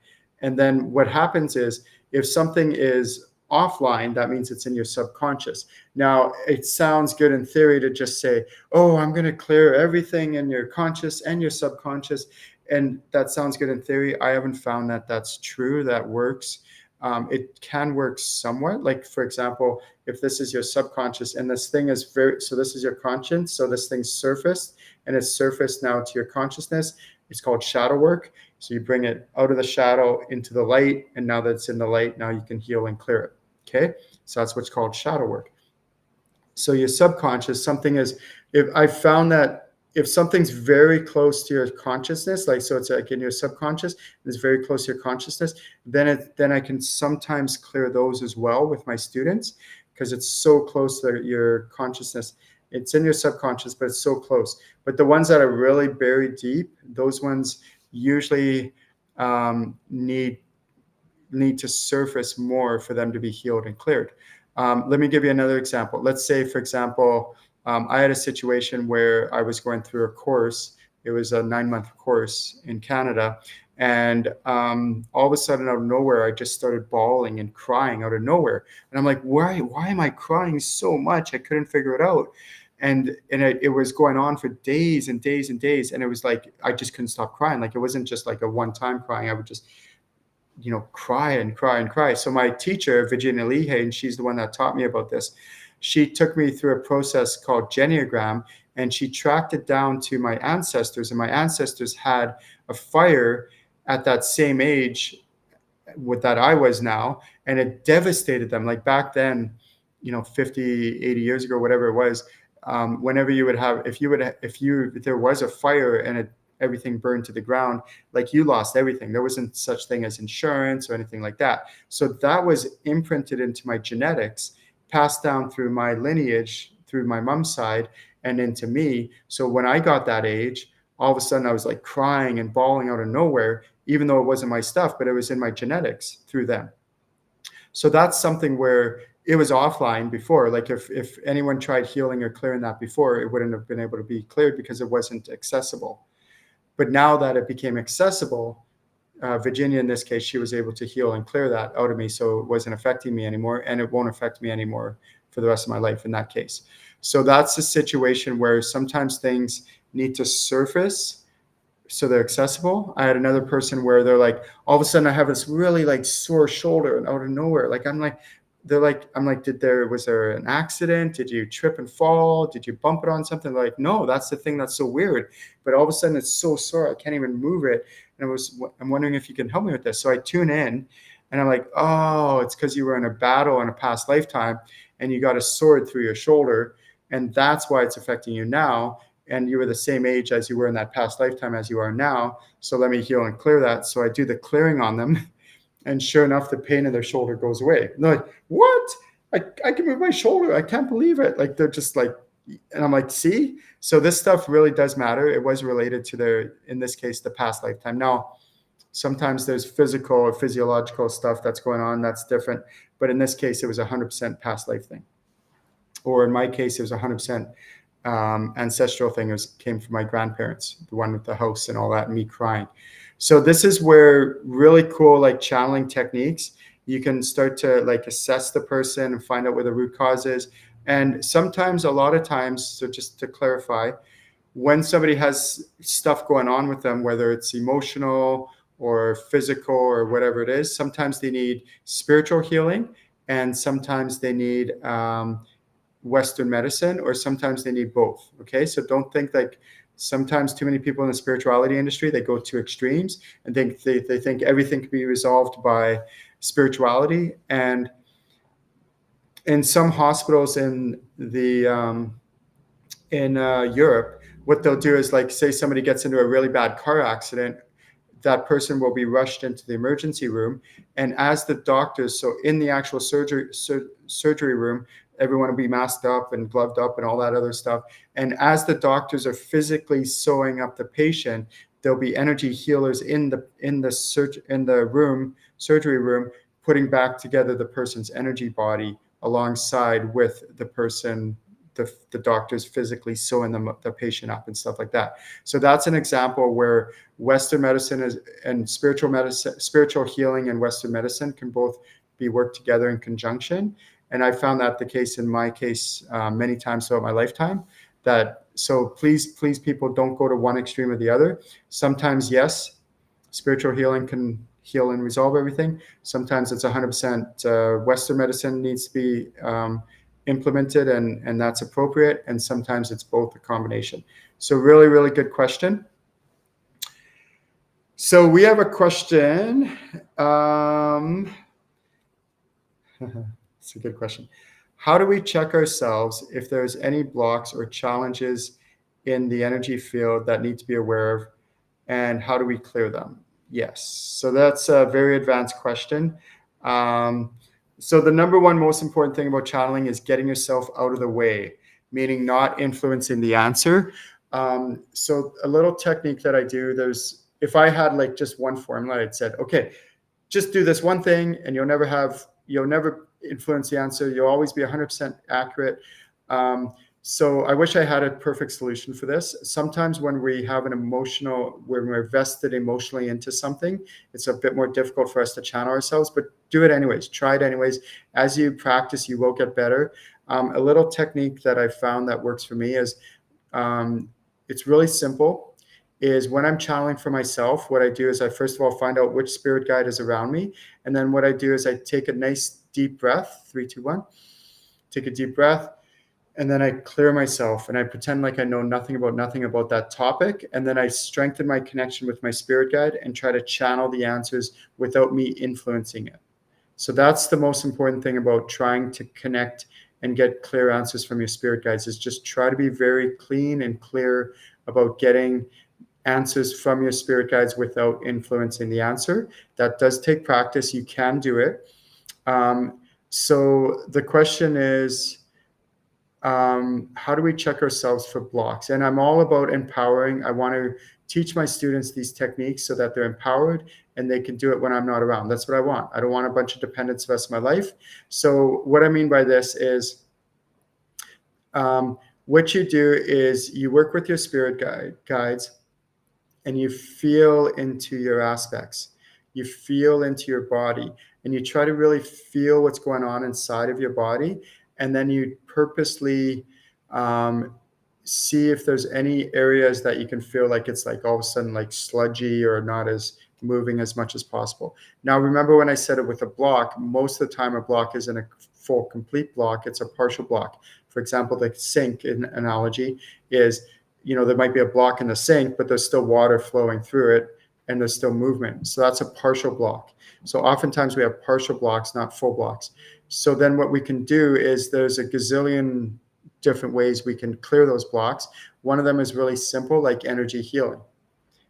And then what happens is, if something is offline, that means it's in your subconscious. Now, it sounds good in theory to just say, oh, I'm going to clear everything in your conscious and your subconscious. And that sounds good in theory. I haven't found that that's true, that works. It can work somewhat. Like, for example, if this is your subconscious and this thing is so this is your conscience. So this thing's surfaced and it's surfaced now to your consciousness. It's called shadow work. So you bring it out of the shadow into the light. And now that it's in the light, now you can heal and clear it. Okay. So that's what's called shadow work. So your subconscious, if I found that if something's very close to your consciousness, so it's like in your subconscious, it's very close to your consciousness, then I can sometimes clear those as well with my students, because it's so close to your consciousness. It's in your subconscious, but it's so close. But the ones that are really buried deep, those ones usually need to surface more for them to be healed and cleared. Let me give you another example. Let's say, for example, I had a situation where I was going through a course. It was a 9-month course in Canada. And all of a sudden, out of nowhere, I just started bawling and crying out of nowhere. And I'm like, why am I crying so much? I couldn't figure it out. And it was going on for days and days and days. And it was like, I just couldn't stop crying. Like, it wasn't just like a one-time crying. I would just cry and cry and cry. So my teacher, Virginia Lehane, and she's the one that taught me about this. She took me through a process called Geniogram, and she tracked it down to my ancestors. And my ancestors had a fire at that same age that I was now, and it devastated them. Like back then, 50, 80 years ago, whatever it was, whenever you would have, if there was a fire and everything burned to the ground, like, you lost everything. There wasn't such thing as insurance or anything like that. So that was imprinted into my genetics, passed down through my lineage, through my mom's side, and into me. So when I got that age, all of a sudden I was like crying and bawling out of nowhere, even though it wasn't my stuff, but it was in my genetics through them. So that's something where it was offline before. Like, if anyone tried healing or clearing that before, it wouldn't have been able to be cleared because it wasn't accessible. But now that it became accessible, Virginia, in this case, she was able to heal and clear that out of me. So it wasn't affecting me anymore, and it won't affect me anymore for the rest of my life in that case. So that's a situation where sometimes things need to surface so they're accessible. I had another person where they're like, all of a sudden I have this really like sore shoulder, and out of nowhere, I'm like, was there an accident? Did you trip and fall? Did you bump it on something? They're like, no, that's the thing that's so weird. But all of a sudden it's so sore, I can't even move it. And I'm wondering if you can help me with this. So I tune in and I'm like, oh, it's because you were in a battle in a past lifetime and you got a sword through your shoulder. And that's why it's affecting you now. and you were the same age as you were in that past lifetime as you are now. So let me heal and clear that. So I do the clearing on them. And sure enough, the pain in their shoulder goes away. And they're like, what? I can move my shoulder. I can't believe it. Like, they're just like, and I'm like, see? So this stuff really does matter. It was related to their, in this case, the past lifetime. Now, sometimes there's physical or physiological stuff that's going on. That's different. But in this case, it was 100% past life thing. Or in my case, it was 100% ancestral thing. Came from my grandparents, the one with the house and all that, and me crying. So this is where really cool, like, channeling techniques, you can start to like assess the person and find out where the root cause is. And sometimes, a lot of times, so just to clarify, when somebody has stuff going on with them, whether it's emotional or physical or whatever it is, sometimes they need spiritual healing, and sometimes they need Western medicine, or sometimes they need both. Okay, so don't think like, sometimes too many people in the spirituality industry, they go to extremes and think they think everything can be resolved by spirituality. And in some hospitals in the in Europe, what they'll do is, like, say somebody gets into a really bad car accident, that person will be rushed into the emergency room, and as the doctors, so in the actual surgery room, everyone will be masked up and gloved up and all that other stuff. And as the doctors are physically sewing up the patient, there'll be energy healers in the surgery room, putting back together the person's energy body alongside with the person, the doctors physically sewing the patient up and stuff like that. So that's an example where Western medicine and spiritual healing and Western medicine can both be worked together in conjunction. And I found that the case in my case many times throughout my lifetime. So please, people, don't go to one extreme or the other. Sometimes, yes, spiritual healing can heal and resolve everything. Sometimes it's 100% Western medicine needs to be implemented, and that's appropriate. And sometimes it's both, a combination. So really, really good question. So we have a question. It's a good question. How do we check ourselves if there's any blocks or challenges in the energy field that need to be aware of, and how do we clear them? Yes. So that's a very advanced question. So the number one most important thing about channeling is getting yourself out of the way, meaning not influencing the answer. So a little technique that I do, if I had like just one formula, I'd said, okay, just do this one thing and you'll never influence the answer. You'll always be 100% accurate. So I wish I had a perfect solution for this. Sometimes when we have when we're vested emotionally into something, it's a bit more difficult for us to channel ourselves, but do it anyways. Try it anyways. As you practice, you will get better. A little technique that I found that works for me is, it's really simple, is when I'm channeling for myself, what I do is I first of all find out which spirit guide is around me. And then what I do is I take a nice deep breath, 3, 2, 1, take a deep breath. And then I clear myself and I pretend like I know nothing about that topic. And then I strengthen my connection with my spirit guide and try to channel the answers without me influencing it. So that's the most important thing about trying to connect and get clear answers from your spirit guides, is just try to be very clean and clear about getting answers from your spirit guides without influencing the answer. That does take practice. You can do it. So the question is, how do we check ourselves for blocks? And I'm all about empowering. I want to teach my students these techniques so that they're empowered and they can do it when I'm not around. That's what I want. I don't want a bunch of dependence the rest of my life. So what I mean by this is, what you do is you work with your spirit guides and you feel into your aspects. You feel into your body and you try to really feel what's going on inside of your body. And then you purposely see if there's any areas that you can feel like it's like all of a sudden like sludgy or not as moving as much as possible. Now, remember when I said it with a block, most of the time a block isn't a full complete block, it's a partial block. For example, the sink analogy is, there might be a block in the sink, but there's still water flowing through it and there's still movement. So that's a partial block. So oftentimes we have partial blocks, not full blocks. So then what we can do is there's a gazillion different ways we can clear those blocks. One of them is really simple, like energy healing.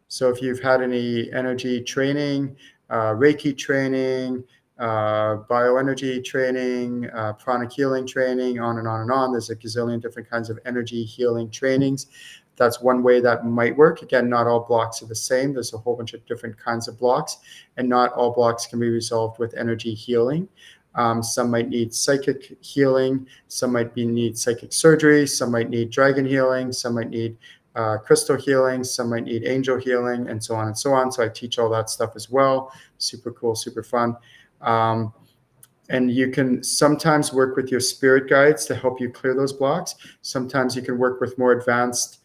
So if you've had any energy training, Reiki training, bioenergy training, pranic healing training, on and on and on. There's a gazillion different kinds of energy healing trainings. That's one way that might work. Again, not all blocks are the same. There's a whole bunch of different kinds of blocks, and not all blocks can be resolved with energy healing. Some might need psychic healing. Some might need psychic surgery. Some might need dragon healing. Some might need crystal healing. Some might need angel healing, and so on and so on. So I teach all that stuff as well. Super cool, super fun. And you can sometimes work with your spirit guides to help you clear those blocks. Sometimes you can work with more advanced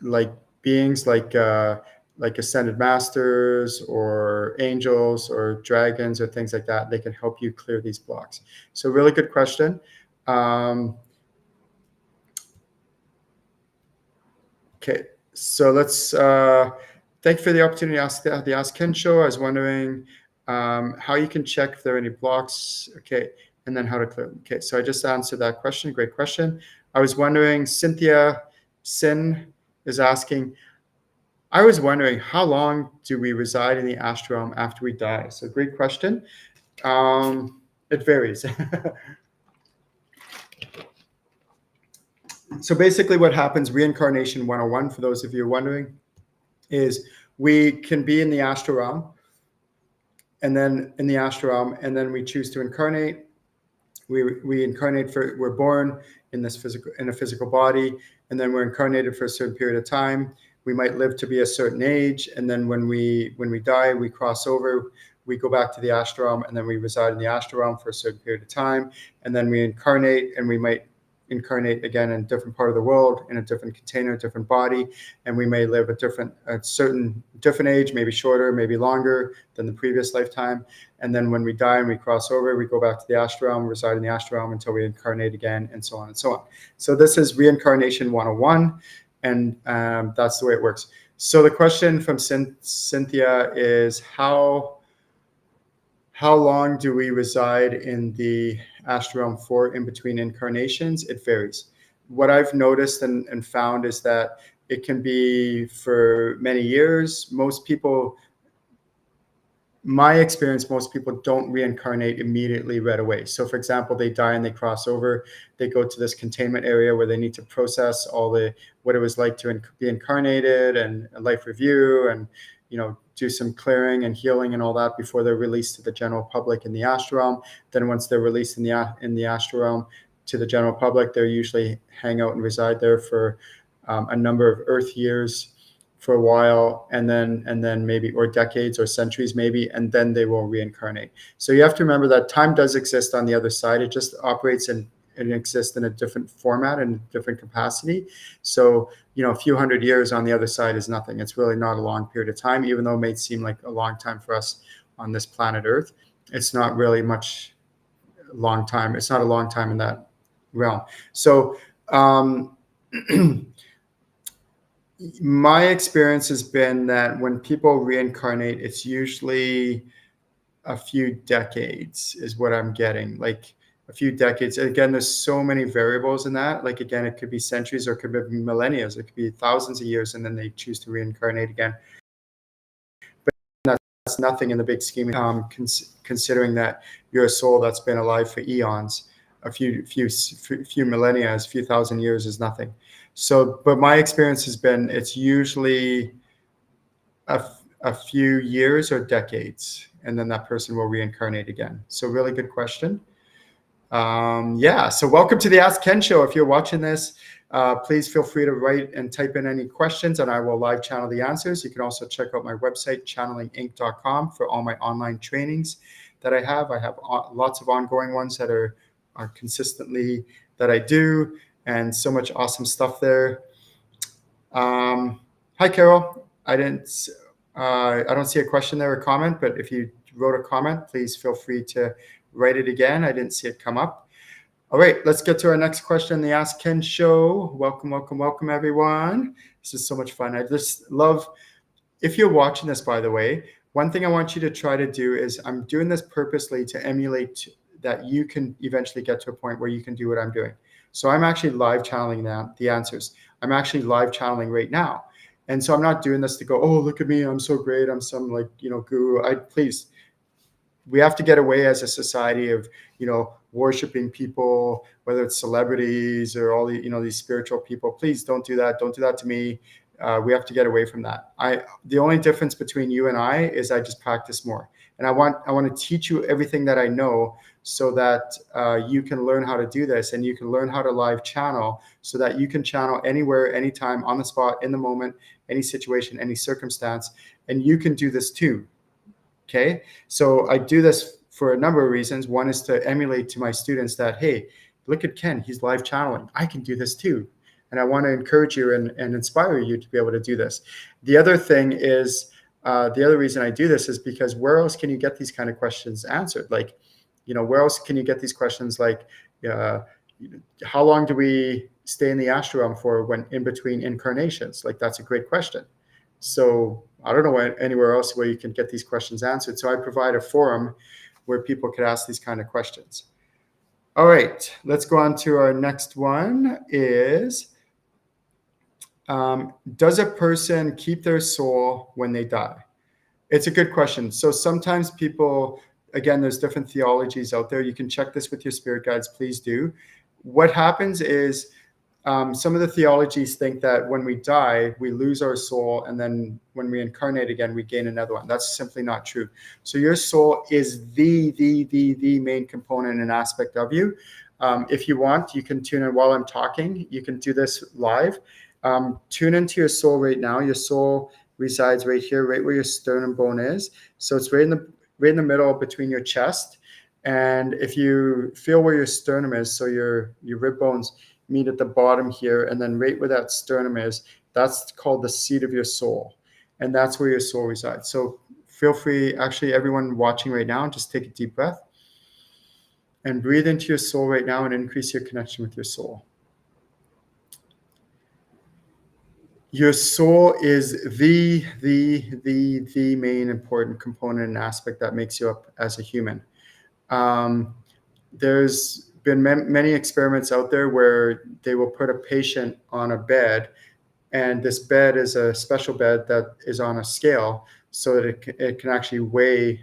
like beings, like ascended masters or angels or dragons or things like that. They can help you clear these blocks. So really good question. Okay, so let's thank you for the opportunity to ask the Ask Ken show. I was wondering how you can check if there are any blocks. Okay, and then how to clear them. Okay, so I just answered that question. Great question. I was wondering, Cynthia Sin is asking, I was wondering, how long do we reside in the astral realm after we die? So great question. It varies. So basically what happens, reincarnation 101, for those of you wondering, is we can be in the astral realm, and then in the astral realm, and then we choose to incarnate. We incarnate we're born in a physical body, and then we're incarnated for a certain period of time. We might live to be a certain age, and then when we die, we cross over, we go back to the astral realm, and then we reside in the astral realm for a certain period of time, and then we incarnate, and we might incarnate again in a different part of the world, in a different container, different body, and we may live a certain different age, maybe shorter, maybe longer than the previous lifetime. And then when we die and we cross over, we go back to the astral realm, reside in the astral realm until we incarnate again, and so on and so on. So this is reincarnation 101, and that's the way it works. So the question from Cynthia is, how long do we reside in the astral realm for in between incarnations? It varies. What I've noticed and found is that it can be for many years. My experience, most people don't reincarnate immediately right away. So for example, they die and they cross over, they go to this containment area where they need to process what it was like to be incarnated, and a life review, and do some clearing and healing and all that before they're released to the general public in the astral realm. Then once they're released in the astral realm to the general public, they usually hang out and reside there for a number of Earth years, for a while, and then maybe, or decades or centuries maybe, and then they will reincarnate. So you have to remember that time does exist on the other side. It just operates and exists in a different format and different capacity. So a few hundred years on the other side is nothing. It's really not a long period of time, even though it may seem like a long time for us on this planet Earth. It's not really much long time. It's not a long time in that realm. So my experience has been that when people reincarnate, it's usually a few decades is what I'm getting, like a few decades. Again, there's so many variables in that. Like, again, it could be centuries, or it could be millennia, it could be thousands of years, and then they choose to reincarnate again. But that's nothing in the big scheme, considering that you're a soul that's been alive for eons. A few millennia, a few thousand years is nothing. So, but my experience has been, it's usually a few years or decades, and then that person will reincarnate again. So really good question. So welcome to the Ask Ken show. If you're watching this, please feel free to write and type in any questions, and I will live channel the answers. You can also check out my website, channelinginc.com, for all my online trainings that I have. I have lots of ongoing ones that are consistently that I do, and so much awesome stuff there. Hi, Carol. I don't see a question there or comment, but if you wrote a comment, please feel free to write it again. I didn't see it come up. All right, let's get to our next question, the Ask Ken show. Welcome, welcome, welcome, everyone. This is so much fun. I just love, if you're watching this, by the way, one thing I want you to try to do is, I'm doing this purposely to emulate that you can eventually get to a point where you can do what I'm doing. So I'm actually live channeling now the answers. I'm actually live channeling right now. And so I'm not doing this to go, oh, look at me, I'm so great, I'm some like, guru. Please, we have to get away as a society of, worshiping people, whether it's celebrities or all the, these spiritual people. Please don't do that. Don't do that to me. We have to get away from that. The only difference between you and I is I just practice more. And I want to teach you everything that I know so that you can learn how to do this, and you can learn how to live channel so that you can channel anywhere, anytime, on the spot, in the moment, any situation, any circumstance, and you can do this too. Okay. So I do this for a number of reasons. One is to emulate to my students that, hey, look at Ken, he's live channeling. I can do this too. And I want to encourage you and inspire you to be able to do this. The other thing is, the other reason I do this is because where else can you get these kind of questions answered? Like, where else can you get these questions like, how long do we stay in the astral realm for when in between incarnations? Like, that's a great question. So I don't know anywhere else where you can get these questions answered. So I provide a forum where people could ask these kind of questions. All right, let's go on to our next one is, does a person keep their soul when they die? It's a good question. So sometimes people, again, there's different theologies out there. You can check this with your spirit guides, please do. What happens is, some of the theologies think that when we die, we lose our soul, and then when we incarnate again, we gain another one. That's simply not true. So your soul is the main component and aspect of you. If you want, you can tune in while I'm talking. You can do this live. Tune into your soul right now. Your soul resides right here, right where your sternum bone is. So it's right in the middle between your chest. And if you feel where your sternum is, so your rib bones meet at the bottom here, and then right where that sternum is, that's called the seat of your soul. And that's where your soul resides. So feel free, actually, everyone watching right now, just take a deep breath and breathe into your soul right now and increase your connection with your soul. Your soul is the main important component and aspect that makes you up as a human. There's been many experiments out there where they will put a patient on a bed, and this bed is a special bed that is on a scale so that it can actually weigh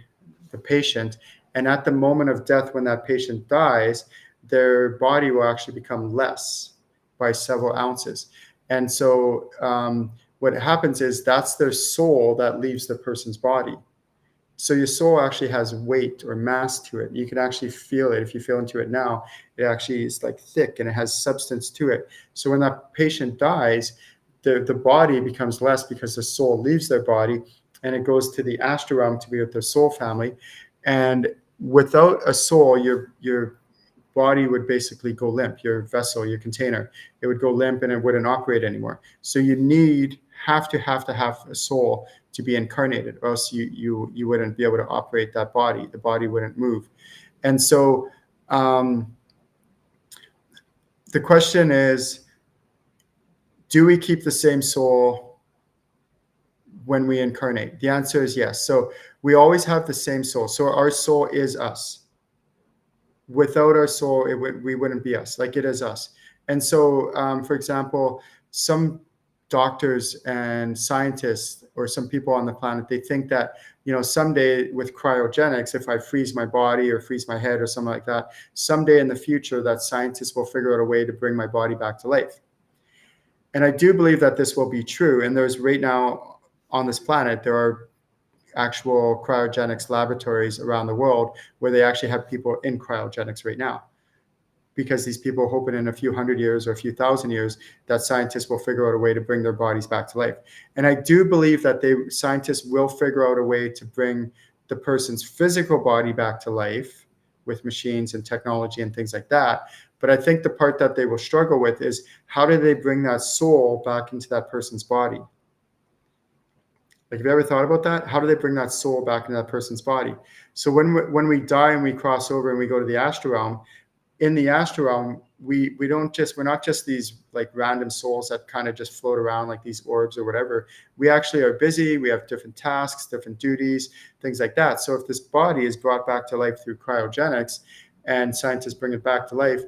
the patient. And at the moment of death, when that patient dies, their body will actually become less by several ounces. And so what happens is that's their soul that leaves the person's body. So your soul actually has weight or mass to it. You can actually feel it. If you feel into it now, it actually is like thick and it has substance to it. So when that patient dies, the body becomes less because the soul leaves their body and it goes to the astral realm to be with their soul family. And without a soul, your body would basically go limp. Your vessel, your container, it would go limp and it wouldn't operate anymore. So you have to have a soul to be incarnated, or else you wouldn't be able to operate that body. The body wouldn't move. And so the question is, do we keep the same soul when we incarnate? The answer is yes. So we always have the same soul. So our soul is us. Without our soul, we wouldn't be us. Like, it is us. And so, for example, some doctors and scientists, or some people on the planet, they think that, someday with cryogenics, if I freeze my body or freeze my head or something like that, someday in the future, that scientists will figure out a way to bring my body back to life. And I do believe that this will be true. And there's right now on this planet, there are actual cryogenics laboratories around the world where they actually have people in cryogenics right now, because these people hoping in a few hundred years or a few thousand years that scientists will figure out a way to bring their bodies back to life. And I do believe that scientists will figure out a way to bring the person's physical body back to life with machines and technology and things like that. But I think the part that they will struggle with is, how do they bring that soul back into that person's body? Like, have you ever thought about that? How do they bring that soul back into that person's body? So when we die and we cross over and we go to the astral realm, in the astral realm, we're not just these like random souls that kind of just float around like these orbs or whatever. We actually are busy. We have different tasks, different duties, things like that. So if this body is brought back to life through cryogenics, and scientists bring it back to life,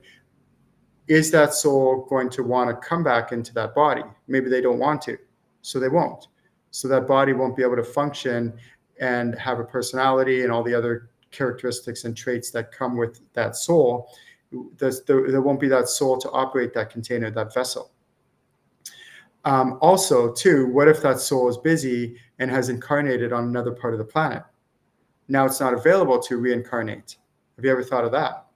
is that soul going to want to come back into that body? Maybe they don't want to, so they won't. So that body won't be able to function and have a personality and all the other characteristics and traits that come with that soul. There won't be that soul to operate that container, that vessel. Also, too, what if that soul is busy and has incarnated on another part of the planet? Now it's not available to reincarnate. Have you ever thought of that?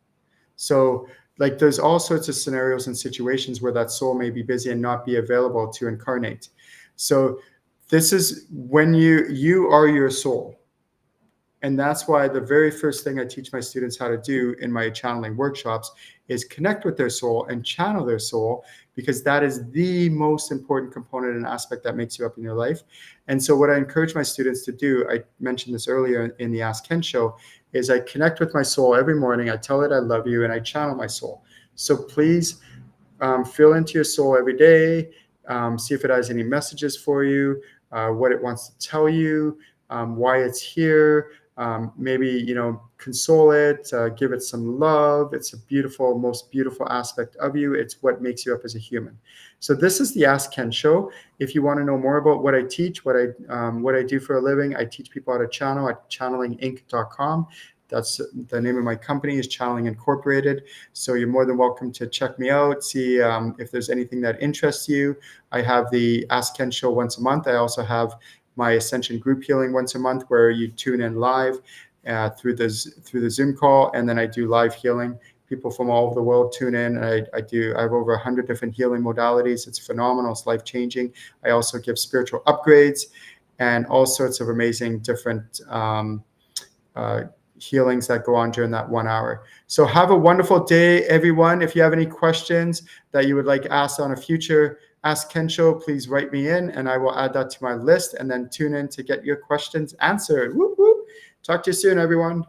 So, like, there's all sorts of scenarios and situations where that soul may be busy and not be available to incarnate. So, this is when you are your soul. And that's why the very first thing I teach my students how to do in my channeling workshops is connect with their soul and channel their soul, because that is the most important component and aspect that makes you up in your life. And so what I encourage my students to do, I mentioned this earlier in the Ask Ken show, is I connect with my soul every morning. I tell it I love you, and I channel my soul. So please feel into your soul every day. See if it has any messages for you, what it wants to tell you, why it's here. Maybe, console it, give it some love. It's a beautiful, most beautiful aspect of you. It's what makes you up as a human. So this is the Ask Ken show. If you want to know more about what I teach, what I do for a living, I teach people how to channel at channelinginc.com. That's the name of my company, is Channeling Incorporated. So you're more than welcome to check me out, see if there's anything that interests you. I have the Ask Ken show once a month. I also have my Ascension group healing once a month, where you tune in live through the Zoom call, and then I do live healing. People from all over the world tune in. And I have over 100 different healing modalities. It's phenomenal. It's life-changing. I also give spiritual upgrades and all sorts of amazing different healings that go on during that 1 hour. So have a wonderful day, everyone. If you have any questions that you would like asked on a future Ask Ken show, please write me in, and I will add that to my list, and then tune in to get your questions answered. Whoop, whoop. Talk to you soon, everyone.